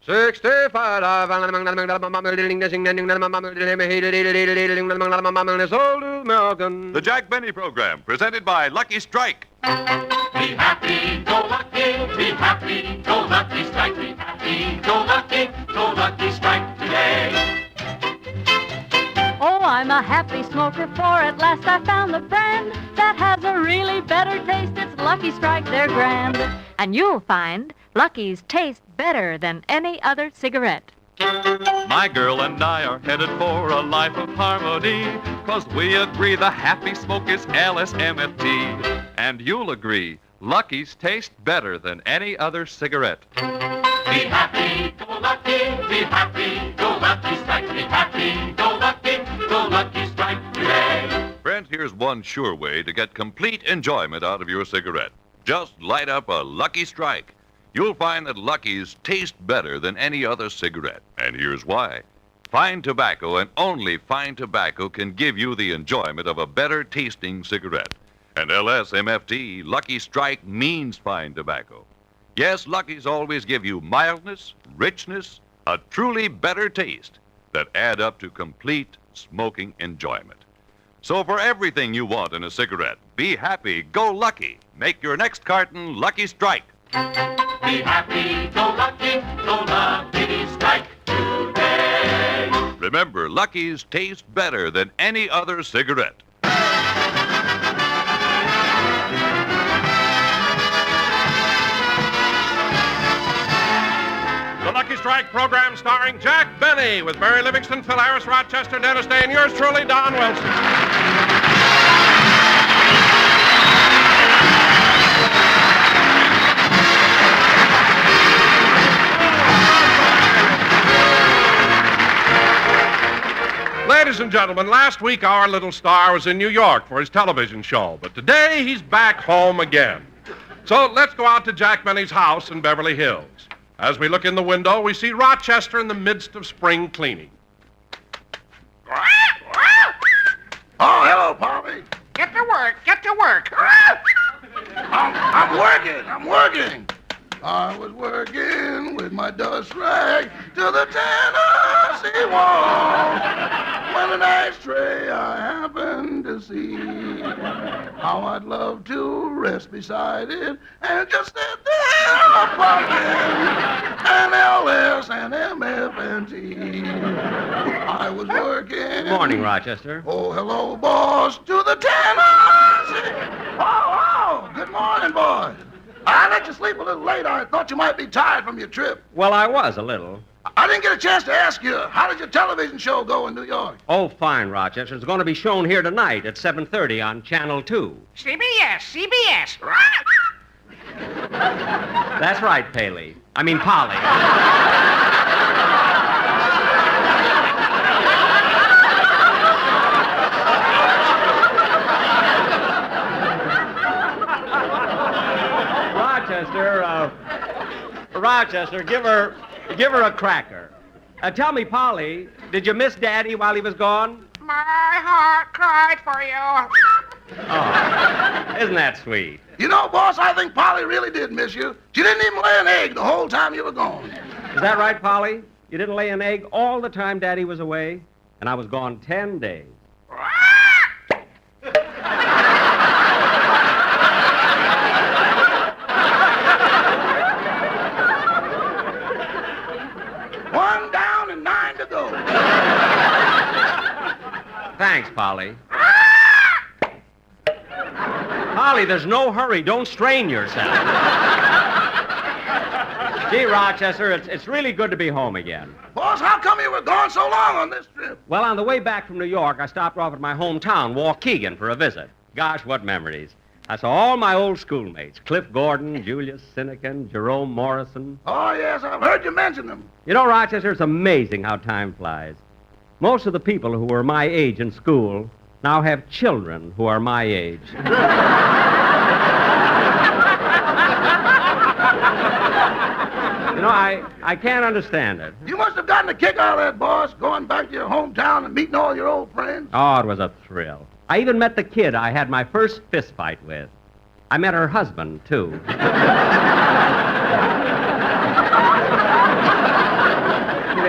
65. The Jack Benny Program, presented by Lucky Strike. Be happy, go lucky, be happy, go lucky strike, be happy, go lucky strike today. Oh, I'm a happy smoker, for at last I found the brand that has a really better taste. It's Lucky Strike, they're grand. And you'll find Lucky's taste better than any other cigarette. My girl and I are headed for a life of harmony, 'cause we agree the happy smoke is LSMFT. And you'll agree, Lucky's taste better than any other cigarette. Be happy, go lucky strike, be happy, go lucky strike today. Friends, here's one sure way to get complete enjoyment out of your cigarette. Just light up a Lucky Strike. You'll find that Lucky's taste better than any other cigarette. And here's why. Fine tobacco and only fine tobacco can give you the enjoyment of a better tasting cigarette. And LSMFT, Lucky Strike, means fine tobacco. Yes, Lucky's always give you mildness, richness, a truly better taste that add up to complete smoking enjoyment. So for everything you want in a cigarette, be happy, go lucky. Make your next carton Lucky Strike. Be happy, go lucky strike today. Remember, Lucky's taste better than any other cigarette. The Lucky Strike program starring Jack Benny with Barry Livingston, Phil I.R.S, Rochester, Dennis Day, and yours truly, Don Wilson. Ladies and gentlemen, last week our little star was in New York for his television show, but today he's back home again. So let's go out to Jack Benny's house in Beverly Hills. As we look in the window, we see Rochester in the midst of spring cleaning. Oh, hello, Poppy. Get to work. I'm working. I was working with my dust rag to the Tennessee wall when an ashtray I happened to see. How I'd love to rest beside it and just sit there plugging an LS and MF and T. I was working. Good morning, Rochester. Oh, hello, boss, to the Tennessee. Oh, good morning, boys. I let you sleep a little late. I thought you might be tired from your trip. Well, I was a little. I didn't get a chance to ask you, how did your television show go in New York? Oh, fine, Rochester. It's going to be shown here tonight at 7:30 on Channel 2. CBS. That's right, Paley. I mean, Polly. Rochester, give her a cracker. Tell me, Polly, did you miss Daddy while he was gone? My heart cried for you. Oh, isn't that sweet? You know, boss, I think Polly really did miss you. She didn't even lay an egg the whole time you were gone. Is that right, Polly? You didn't lay an egg all the time Daddy was away? And I was gone 10 days. One down and 9 to go. Thanks, Polly. Polly, there's no hurry. Don't strain yourself. Gee, Rochester, it's really good to be home again. Boss, how come you were gone so long on this trip? Well, on the way back from New York, I stopped off at my hometown, Waukegan, for a visit. Gosh, what memories. I saw all my old schoolmates, Cliff Gordon, Julius Sinekin, Jerome Morrison. Oh, yes, I've heard you mention them. You know, Rochester, it's amazing how time flies. Most of the people who were my age in school now have children who are my age. You know, I can't understand it. You must have gotten a kick out of that, boss, going back to your hometown and meeting all your old friends. Oh, it was a thrill. I even met the kid I had my first fist fight with. I met her husband, too.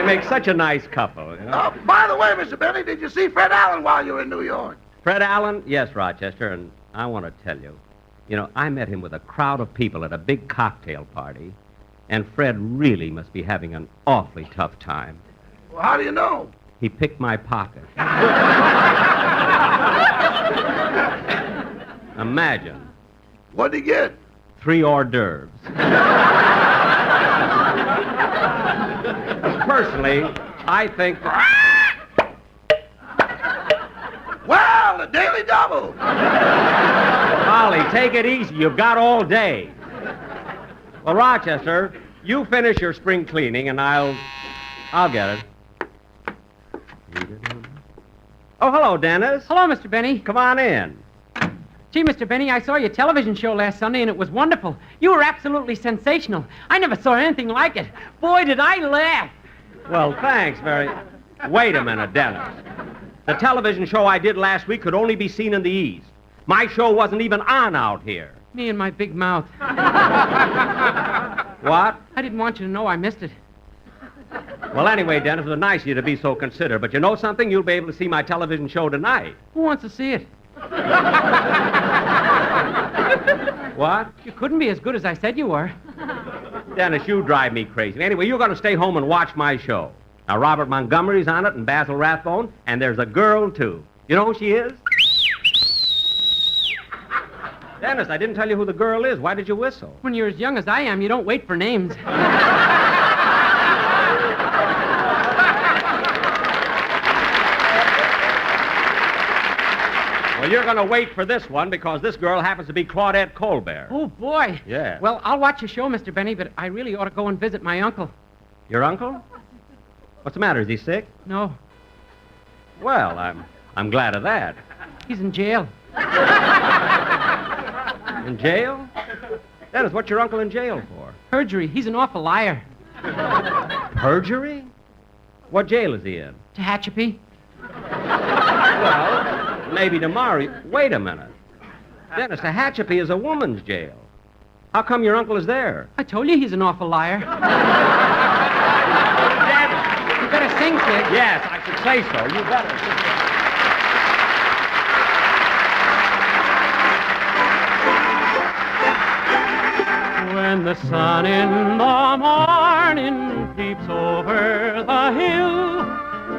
make such a nice couple. You know? By the way, Mr. Benny, did you see Fred Allen while you were in New York? Fred Allen? Yes, Rochester, and I want to tell you. You know, I met him with a crowd of people at a big cocktail party, and Fred really must be having an awfully tough time. Well, how do you know? He picked my pocket. Imagine. What'd he get? 3 hors d'oeuvres. Personally, I think that... Well, the Daily Double. Holly, take it easy. You've got all day. Well, Rochester, you finish your spring cleaning, and I'll get it. Oh, hello, Dennis. Hello, Mr. Benny. Come on in. Gee, Mr. Benny, I saw your television show last Sunday, and it was wonderful. You were absolutely sensational. I never saw anything like it. Boy, did I laugh. Well, thanks very... Wait a minute, Dennis. The television show I did last week could only be seen in the East. My show wasn't even on out here. Me and my big mouth. What? I didn't want you to know I missed it. Well, anyway, Dennis, it was nice of you to be so considerate. But you know something? You'll be able to see my television show tonight. Who wants to see it? What? You couldn't be as good as I said you were. Dennis, you drive me crazy. Anyway, you're going to stay home and watch my show. Now, Robert Montgomery's on it and Basil Rathbone, and there's a girl, too. You know who she is? Dennis, I didn't tell you who the girl is. Why did you whistle? When you're as young as I am, you don't wait for names. Well, you're going to wait for this one because this girl happens to be Claudette Colbert. Oh, boy. Yeah. Well, I'll watch your show, Mr. Benny, but I really ought to go and visit my uncle. Your uncle? What's the matter? Is he sick? No, Well, I'm glad of that. he's in jail. In jail? Dennis, what's your uncle in jail for? Perjury. He's an awful liar. Perjury? What jail is he in? Tehachapi. Well, maybe tomorrow. Wait a minute. Dennis, Tehachapi is a woman's jail. How come your uncle is there? I told you he's an awful liar. You better sing, kid. Yes, I should say so. You better. When the sun in the morning peeps over the hill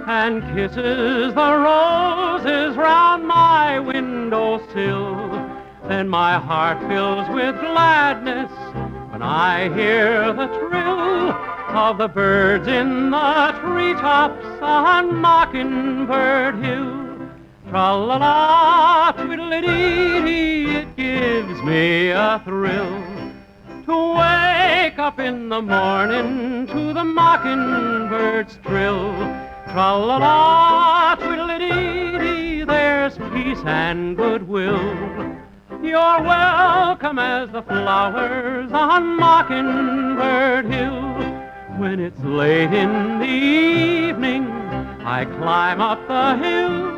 and kisses the roses round my windowsill, then my heart fills with gladness when I hear the trill of the birds in the treetops on Mockingbird Hill. Tra-la-la, twiddle-dee-dee, it gives me a thrill to wake up in the morning to the mockingbird's trill. Tra-la-la, twiddle-dee-dee, there's peace and goodwill. You're welcome as the flowers on Mockingbird Hill. When it's late in the evening, I climb up the hill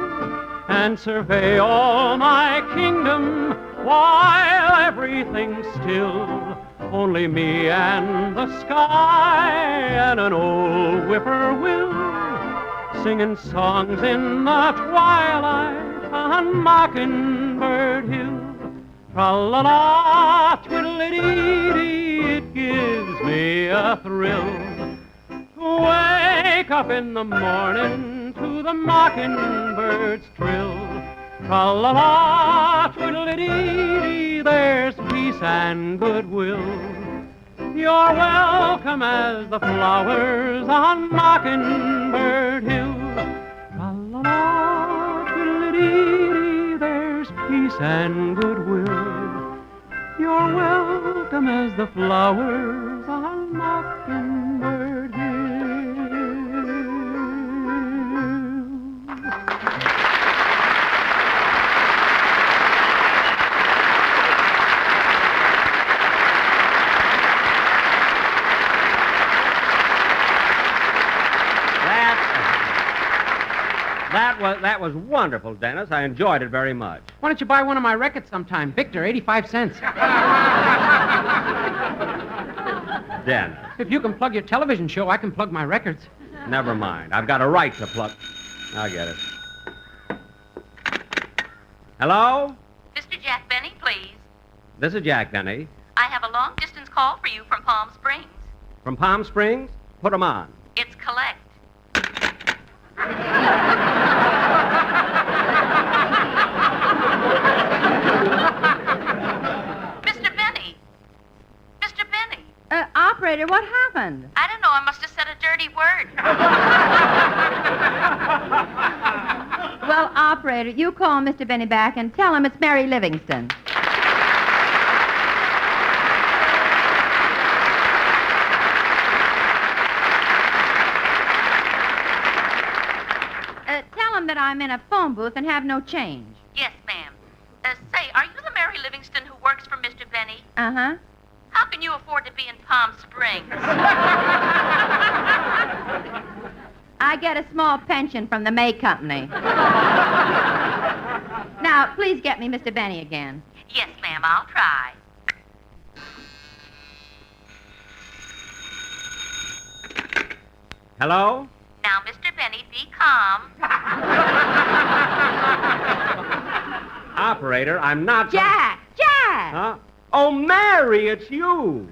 and survey all my kingdom while everything's still. Only me and the sky and an old whippoorwill singing songs in the twilight on Mockingbird Hill. Tra-la-la, twiddle-dee-dee, it gives me a thrill to wake up in the morning to the mockingbird's trill. Tra-la-la, twiddle-dee-dee, there's peace and goodwill. You're welcome as the flowers on Mockingbird Hill. Tra-la-la, twiddle-dee-dee, there's peace and goodwill. You're welcome as the flowers on Mockingbird Hill. That was wonderful, Dennis. I enjoyed it very much. Why don't you buy one of my records sometime? Victor, 85 cents. Dennis. If you can plug your television show, I can plug my records. Never mind. I've got a right to plug. I'll get it. Hello? Mr. Jack Benny, please. This is Jack Benny. I have a long-distance call for you from Palm Springs. From Palm Springs? Put 'em on. It's collect. Mr. Benny. Mr. Benny. Operator, what happened? I don't know. I must have said a dirty word. Well, operator, you call Mr. Benny back and tell him it's Mary Livingston. Tell him that I'm in a phone booth and have no change. Yes, ma'am. Say, are you the Mary Livingston who works for Mr. Benny? Uh-huh. How can you afford to be in Palm Springs? I get a small pension from the May Company. Now, please get me Mr. Benny again. Yes, ma'am. I'll try. Hello? Now, Mr. Benny, be calm. Operator, I'm not... Jack! Jack! Huh? Oh, Mary, it's you.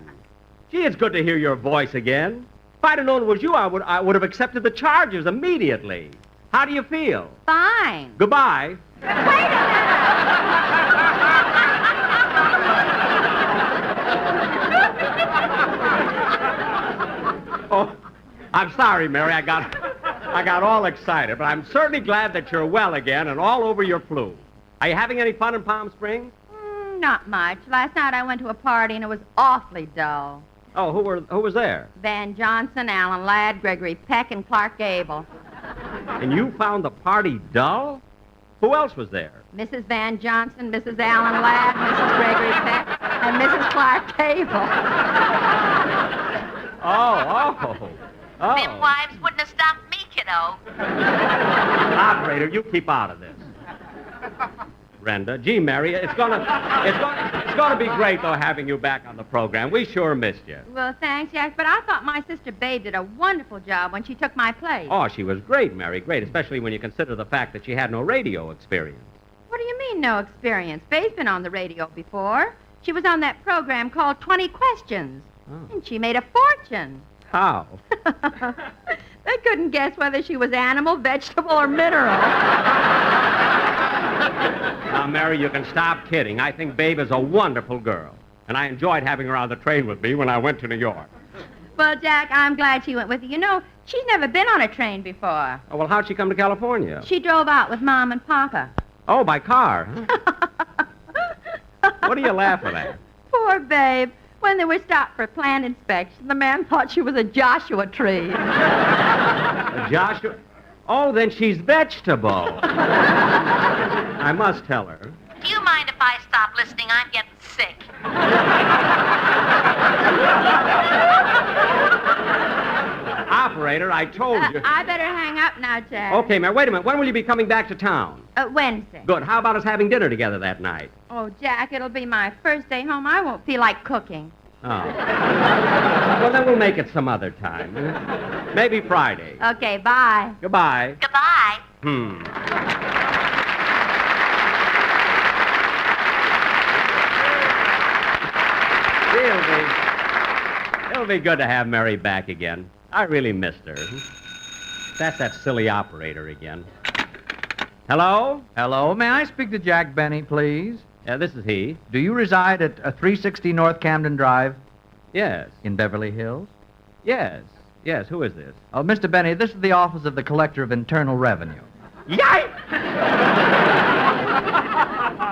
Gee, it's good to hear your voice again. If I'd have known it was you, I would have accepted the charges immediately. How do you feel? Fine. Goodbye. Wait a minute! Oh, I'm sorry, Mary. I got all excited, but I'm certainly glad that you're well again and all over your flu. Are you having any fun in Palm Springs? Not much. Last night I went to a party and it was awfully dull. Oh, who was there? Van Johnson, Alan Ladd, Gregory Peck, and Clark Gable. And you found the party dull? Who else was there? Mrs. Van Johnson, Mrs. Alan Ladd, Mrs. Gregory Peck, and Mrs. Clark Gable. Oh. Them wives wouldn't have stopped me, kiddo. Operator, you keep out of this. Brenda, gee, Mary, it's gonna be great though having you back on the program. We sure missed you. Well, thanks, Jack, but I thought my sister Babe did a wonderful job when she took my place. Oh, she was great, Mary, great, especially when you consider the fact that she had no radio experience. What do you mean, no experience? Babe's been on the radio before. She was on that program called 20 Questions. Oh. And she made a fortune. How? They couldn't guess whether she was animal, vegetable, or mineral. Now, Mary, you can stop kidding. I think Babe is a wonderful girl. And I enjoyed having her on the train with me when I went to New York. Well, Jack, I'm glad she went with you. You know, she's never been on a train before. Oh, well, how'd she come to California? She drove out with Mom and Papa. Oh, by car, huh? What are you laughing at? Poor Babe. When they were stopped for plant inspection, the man thought she was a Joshua tree. Joshua? Oh, then she's vegetable. I must tell her. Do you mind if I stop listening? I'm getting sick. Operator, I told you. I better hang up now, Jack. Okay, Mary, wait a minute. When will you be coming back to town? Wednesday. Good. How about us having dinner together that night? Oh, Jack, it'll be my first day home. I won't feel like cooking. Oh. Well, then we'll make it some other time. Maybe Friday. Okay, bye. Goodbye. Goodbye. It'll be good to have Mary back again. I really missed her. That's that silly operator again. Hello? Hello, may I speak to Jack Benny, please? This is he. Do you reside at 360 North Camden Drive Yes. in Beverly Hills? Yes. Yes, who is this? Oh, Mr. Benny, this is the office of the Collector of Internal Revenue. Yike!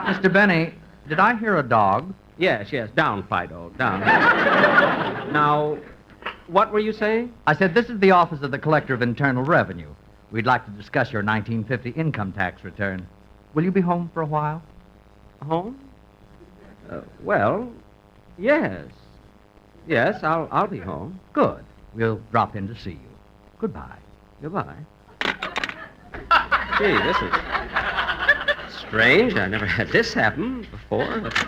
Mr. Benny, did I hear a dog? Yes. Down, Fido. Down. Now, what were you saying? I said this is the office of the Collector of Internal Revenue. We'd like to discuss your 1950 income tax return. Will you be home for a while? Home? Well, yes. Yes, I'll be home. Good. We'll drop in to see you. Goodbye. Goodbye. Gee, this is strange. I never had this happen before. But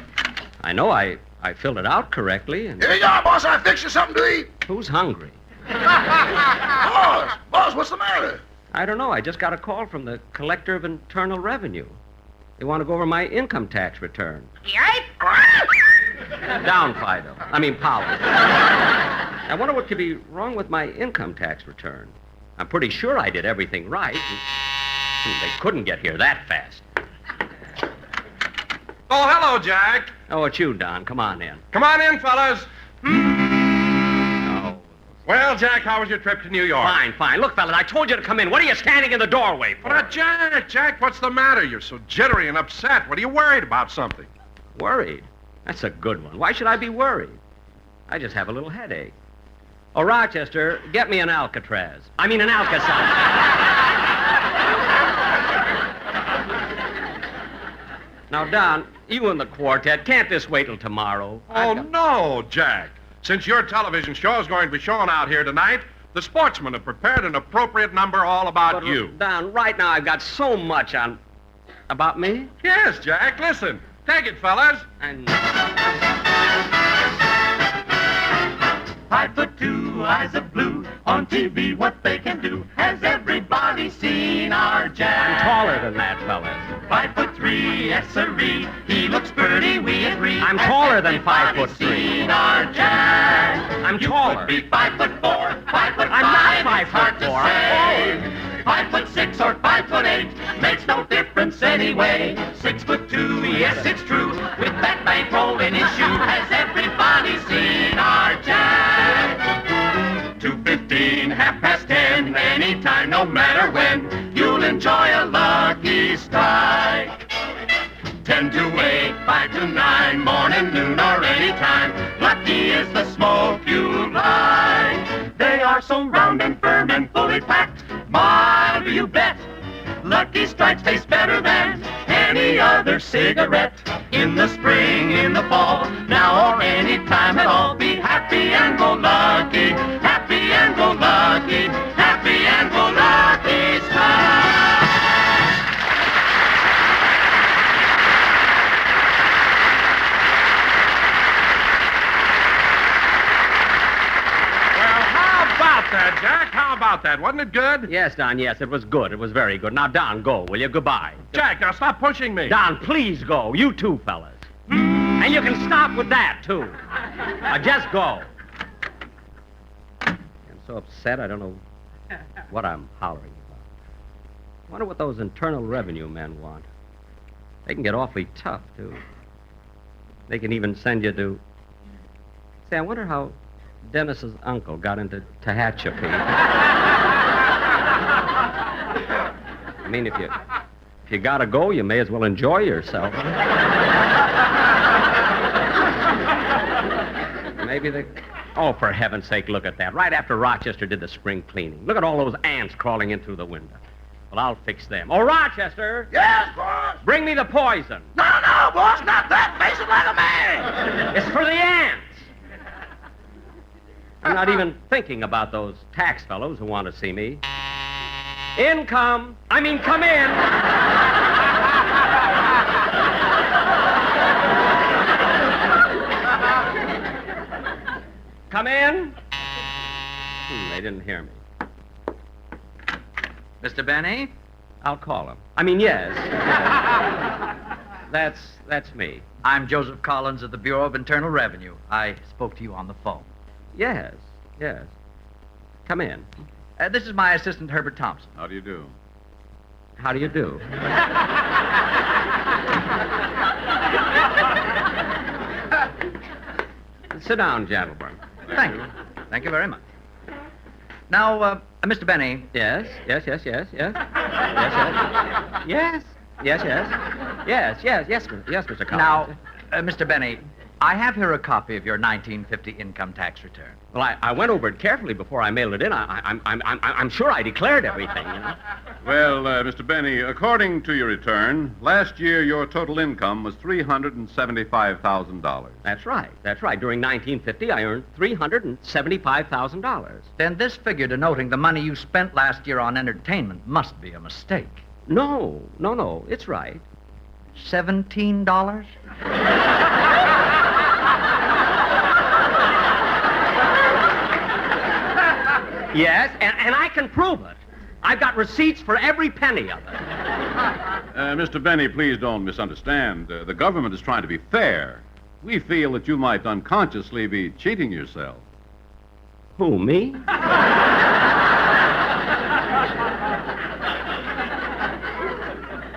I know I filled it out correctly. And Here you are, boss. I fixed you something to eat. who's hungry? Boss, I don't know. I just got a call from the Collector of Internal Revenue. They want to go over my income tax return. Down, Fido. I mean, Powell. I wonder what could be wrong with my income tax return. I'm pretty sure I did everything right. They couldn't get here that fast. Oh, hello, Jack. Oh, it's you, Don. Come on in. Come on in, fellas. Oh. Well, Jack, how was your trip to New York? Fine, fine. Look, fellas, I told you to come in. What are you standing in the doorway for? But, Jack, what's the matter? You're so jittery and upset. What are you worried about something? Worried? That's a good one. Why should I be worried? I just have a little headache. Oh, Rochester, get me an Alcatraz. I mean, an Alcazar. Now, Don, you and the quartet, can't this wait till tomorrow? Oh, no, Jack. Since your television show is going to be shown out here tonight, the sportsmen have prepared an appropriate number all about you. Don, right now I've got so much on... About me? Yes, Jack, listen. Take it, fellas. And... 5'2", eyes of blue. On TV, what they can do. Has everybody seen our Jack? I'm taller than that, fellas. 5'3", yes sirree. He looks pretty, we agree. I'm taller than 5'3". Seen our Jack? I'm taller. You could be 5'4", 5'5". I'm not It's hard to 5'4". I'm say. 5'6" or 5'8" makes no difference anyway. 6'2", yes it's true. With that bankroll in his shoe, has everybody seen our Jack? 2:15, 10:30, anytime, no matter when, you'll enjoy a lucky strike. 10 to 8, 5 to 9, morning, noon, or any time. Lucky is the smoke you like. They are so round and firm and fully packed. My, do you bet? Lucky Strikes taste better than any other cigarette. In the spring, in the fall, now or any time at all. Be happy and go lucky. Happy and go lucky. Happy and go lucky Strike. That, Jack? How about that? Wasn't it good? Yes, Don, yes, it was good. It was very good. Now, Don, go, will you? Goodbye. Jack, now stop pushing me. Don, please go. You too, fellas. And you can stop with that, too. Now, just go. I'm so upset, I don't know what I'm hollering about. I wonder what those Internal Revenue men want. They can get awfully tough, too. They can even send you to... Say, I wonder how Dennis's uncle got into Tehachapi. I mean, if you gotta go, you may as well enjoy yourself. Maybe they... Oh, for heaven's sake, look at that. Right after Rochester did the spring cleaning. Look at all those ants crawling in through the window. Well, I'll fix them. Oh, Rochester! Yes, boss? Bring me the poison. No, boss, not that. Face it like a man. It's for the ants. I'm not even thinking about those tax fellows who want to see me. Income! I mean, come in! Come in? They didn't hear me. Mr. Benny? I'll call him. I mean, yes. That's me. I'm Joseph Collins of the Bureau of Internal Revenue. I spoke to you on the phone. Yes. Come in. This is my assistant, Herbert Thompson. How do you do? How do you do? Sit down, gentlemen. Thank you. Thank you very much. Now, Mr. Benny. Yes. Yes, Mr. Collins. Now, Mr. Benny, I have here a copy of your 1950 income tax return. Well, I went over it carefully before I mailed it in. I'm sure I declared everything, you know. Well, Mr. Benny, according to your return, last year your total income was $375,000. That's right. During 1950, I earned $375,000. Then this figure denoting the money you spent last year on entertainment must be a mistake. No, it's right. $17? Yes, and I can prove it. I've got receipts for every penny of it. Mr. Benny, please don't misunderstand. The government is trying to be fair. We feel that you might unconsciously be cheating yourself. Who, me?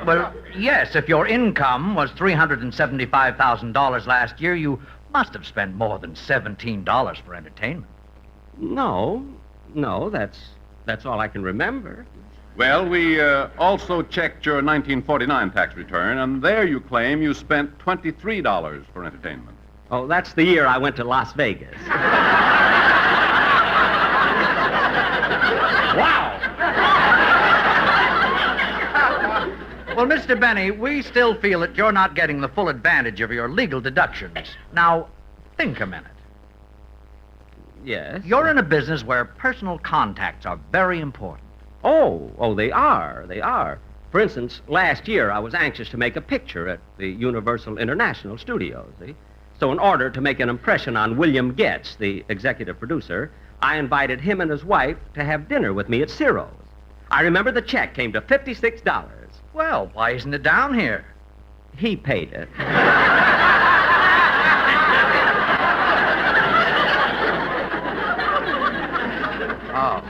Well, yes, if your income was $375,000 last year, you must have spent more than $17 for entertainment. No, that's all I can remember. Well, we also checked your 1949 tax return, and there you claim you spent $23 for entertainment. Oh, that's the year I went to Las Vegas. Wow! Well, Mr. Benny, we still feel that you're not getting the full advantage of your legal deductions. Now, think a minute. Yes? You're in a business where personal contacts are very important. Oh, they are. For instance, last year I was anxious to make a picture at the Universal International Studios, see? So in order to make an impression on William Getz, the executive producer, I invited him and his wife to have dinner with me at Ciro's. I remember the check came to $56. Well, why isn't it down here? He paid it. Oh.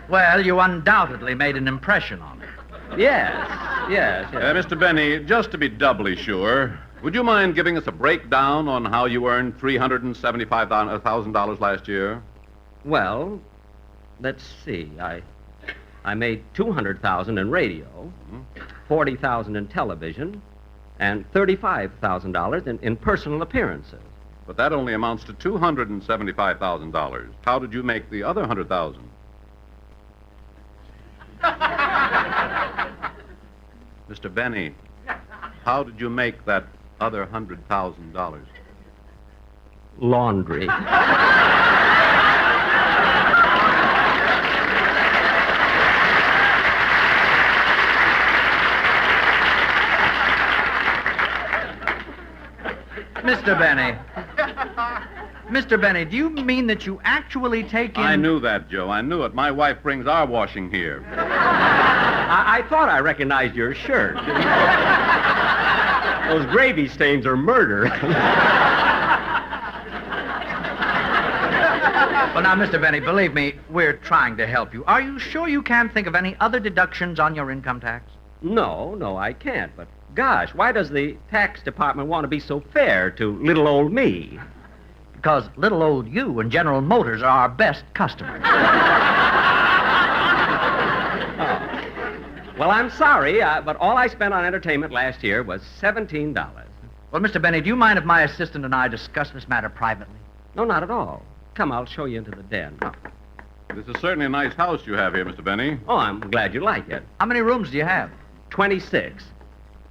Well, you undoubtedly made an impression on him. Yes. Mr. Benny, just to be doubly sure, would you mind giving us a breakdown on how you earned $375,000 last year? Well, let's see. I made $200,000 in radio, $40,000 in television, and $35,000 in personal appearances. But that only amounts to $275,000. How did you make the other $100,000? Mr. Benny, how did you make that other $100,000? Laundry. Mr. Benny. Mr. Benny, do you mean that you actually take in... I knew that, Joe. I knew it. My wife brings our washing here. I thought I recognized your shirt. Those gravy stains are murder. Well, now, Mr. Benny, believe me, we're trying to help you. Are you sure you can't think of any other deductions on your income tax? No, I can't. But, gosh, why does the tax department want to be so fair to little old me? Because little old you and General Motors are our best customers. Well, I'm sorry, but all I spent on entertainment last year was $17. Well, Mr. Benny, do you mind if my assistant and I discuss this matter privately? No, not at all. Come, I'll show you into the den. This is certainly a nice house you have here, Mr. Benny. Oh, I'm glad you like it. How many rooms do you have? 26.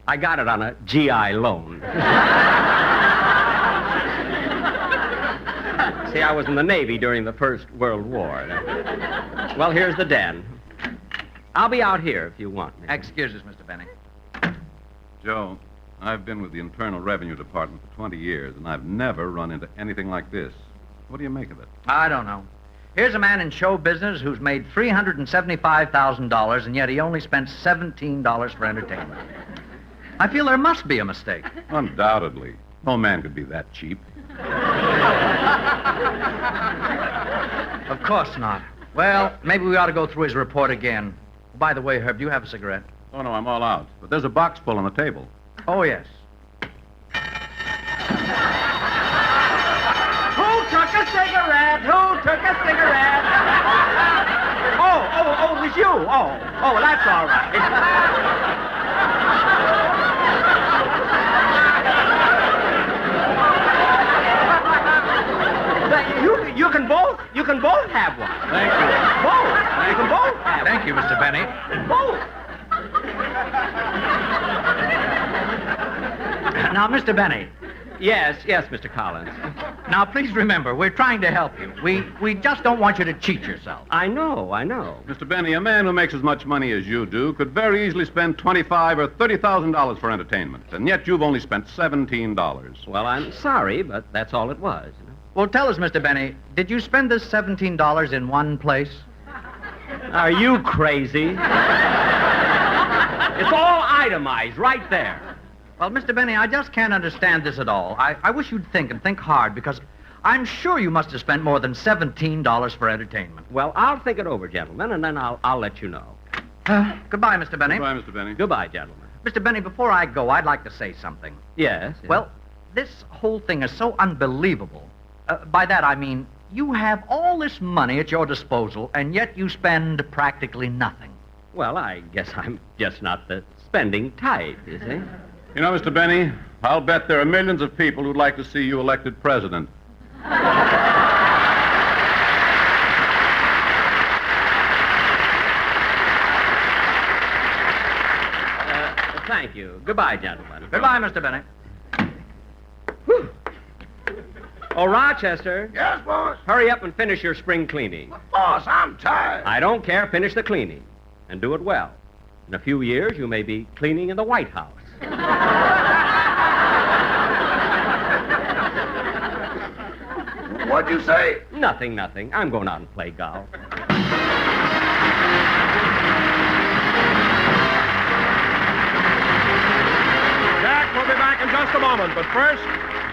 I got it on a GI loan. See, I was in the Navy during the First World War. Well, here's the den. I'll be out here if you want me. Excuse us, Mr. Benny. Joe, I've been with the Internal Revenue Department for 20 years, and I've never run into anything like this. What do you make of it? I don't know. Here's a man in show business who's made $375,000, and yet he only spent $17 for entertainment. I feel there must be a mistake. Undoubtedly. No man could be that cheap. Of course not. Well, maybe we ought to go through his report again. By the way, Herb, do you have a cigarette? Oh, no, I'm all out. But there's a box full on the table. Oh, yes. Who took a cigarette? Who took a cigarette? Oh, it was you. Oh, that's all right. You can both have one. Thank you. Both. You can both have Thank you, Mr. Benny. both. Now, Mr. Benny. Yes, Mr. Collins. Now, please remember, we're trying to help you. We just don't want you to cheat yourself. I know. Mr. Benny, a man who makes as much money as you do could very easily spend $25,000 or $30,000 for entertainment, and yet you've only spent $17. Well, I'm sorry, but that's all it was. You know? Well, tell us, Mr. Benny, did you spend this $17 in one place? Are you crazy? It's all itemized right there. Well, Mr. Benny, I just can't understand this at all. I wish you'd think and think hard, because I'm sure you must have spent more than $17 for entertainment. Well, I'll think it over, gentlemen, and then I'll let you know. Goodbye, Mr. Benny. Goodbye, Mr. Benny. Goodbye, gentlemen. Mr. Benny, before I go, I'd like to say something. Yes. Well, this whole thing is so unbelievable. By that, I mean, you have all this money at your disposal, and yet you spend practically nothing. Well, I guess I'm just not the spending type, you see. You know, Mr. Benny, I'll bet there are millions of people who'd like to see you elected president. Thank you. Goodbye, gentlemen. Goodbye, Mr. Benny. Whew. Oh, Rochester. Yes, boss? Hurry up and finish your spring cleaning. Boss, I'm tired. I don't care. Finish the cleaning. And do it well. In a few years, you may be cleaning in the White House. What'd you say? Nothing. I'm going out and play golf. Jack will be back in just a moment, but first...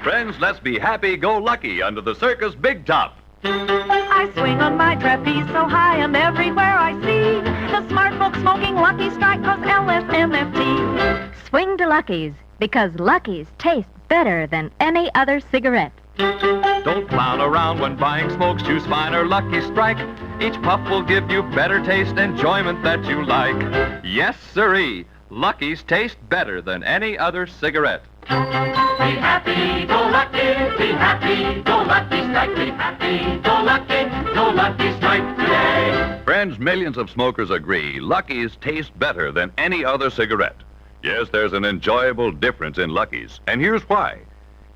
Friends, let's be happy-go-lucky under the circus Big Top. I swing on my trapeze so high and everywhere I see the smart folks smoking Lucky Strike, 'cause LSMFT. Swing to Lucky's, because Lucky's taste better than any other cigarette. Don't clown around when buying smokes. Choose finer Lucky Strike. Each puff will give you better taste, enjoyment that you like. Yes, sirree. Lucky's taste better than any other cigarette. Be happy, go lucky, be happy, go lucky strike, be happy, go lucky strike today. Friends, millions of smokers agree Lucky's taste better than any other cigarette. Yes, there's an enjoyable difference in Lucky's, and here's why.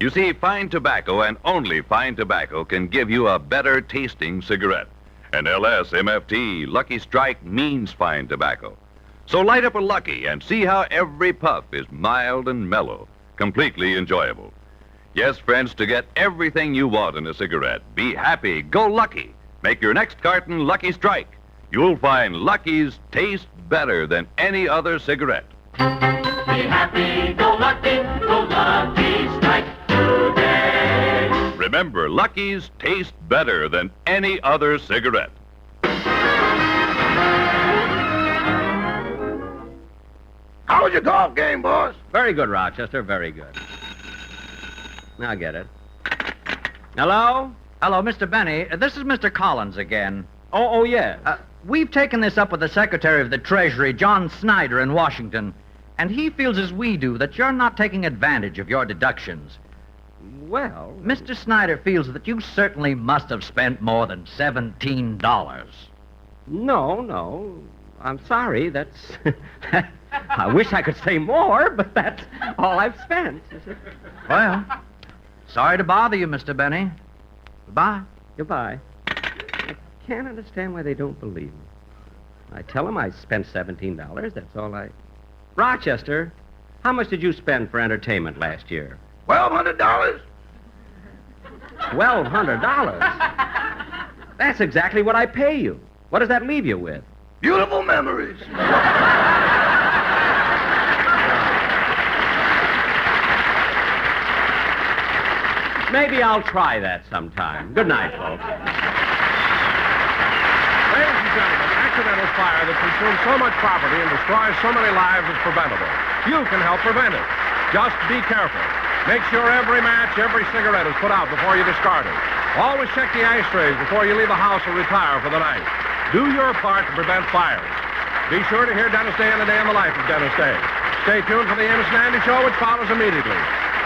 You see, fine tobacco and only fine tobacco can give you a better tasting cigarette. And LSMFT, Lucky Strike, means fine tobacco. So light up a Lucky and see how every puff is mild and mellow, completely enjoyable. Yes, friends, to get everything you want in a cigarette, be happy, go Lucky. Make your next carton Lucky Strike. You'll find Lucky's taste better than any other cigarette. Be happy, go lucky strike today. Remember, Lucky's taste better than any other cigarette. How was your golf game, boss? Very good, Rochester. Very good. Now get it. Hello? Hello, Mr. Benny. This is Mr. Collins again. Oh, yes. We've taken this up with the Secretary of the Treasury, John Snyder, in Washington, and he feels as we do that you're not taking advantage of your deductions. Well, Mr. Snyder feels that you certainly must have spent more than $17. no. I'm sorry. That's... I wish I could say more, but that's all I've spent. Well, sorry to bother you, Mr. Benny. Goodbye. Goodbye. I can't understand why they don't believe me. I tell them I spent $17. That's all I... Rochester, how much did you spend for entertainment last year? $1,200? $1,200? That's exactly what I pay you. What does that leave you with? Beautiful memories. Maybe I'll try that sometime. Good night, folks. Ladies and gentlemen, accidental fire that consumes so much property and destroys so many lives is preventable. You can help prevent it. Just be careful. Make sure every match, every cigarette is put out before you discard it. Always check the ashtrays before you leave the house or retire for the night. Do your part to prevent fires. Be sure to hear Dennis Day and the Day in the Life of Dennis Day. Stay tuned for the Amos and Andy Show, which follows immediately.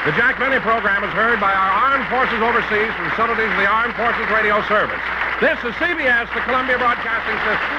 The Jack Benny program is heard by our armed forces overseas from facilities of the Armed Forces Radio Service. This is CBS, the Columbia Broadcasting System.